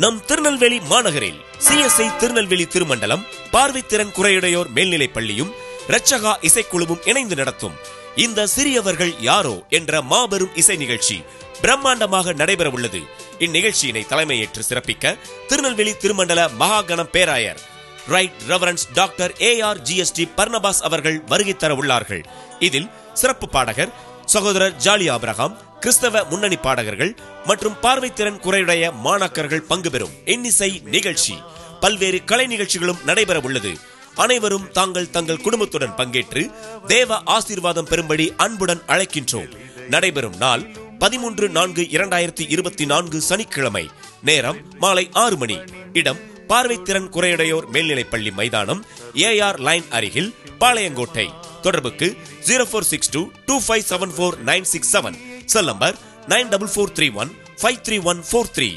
நம் திருநெல்வேலி மாநகரில் CSI திருநெல்வேலி திருமண்டலம் பார்வைத்திறன் குறையுடையோர் மேல்நிலைப் பள்ளியும் ரட்சகா இசைக்குழுவும் இணைந்து நடத்தும் இந்த சிறியவர்கள் யாரோ என்ற மாபெரும் இசை நிகழ்ச்சி பிரம்மாண்டமாக நடைபெற உள்ளது. இந்நிகழ்ச்சியினை தலைமையேற்று சிறப்பிக்க திருநெல்வேலி திருமண்டல மகாகணம் பேராயர் right reverence doctor ARGST Barnabas அவர்கள் வருகை தர உள்ளார்கள். இதில் சிறப்பு பாடகர் சகோதரர் ஜாலி ஆபிரகாம், கிறிஸ்தவ முன்னணி பாடகர்கள் மற்றும் பார்வைத்திறன் குறையுடைய மாணாக்கர்கள் பங்கு பெறும் இன்னிசை நிகழ்ச்சி. பல்வேறு கலை நிகழ்ச்சிகளும் நடைபெற உள்ளது. அனைவரும் தங்கள் குடும்பத்துடன் பங்கேற்று தேவ ஆசீர்வாதம் பெறும்படி அன்புடன் அழைக்கின்றோம். நடைபெறும் நாள் 13/4/2024 சனிக்கிழமை. நேரம் மாலை 6 மணி. இடம் பார்வைத்திறன் குறையுடையோர் மேல்நிலைப் பள்ளி மைதானம், AR லைன் அருகில், பாளையங்கோட்டை. தொடர்புக்கு 0462257497. Cell number 9443153143.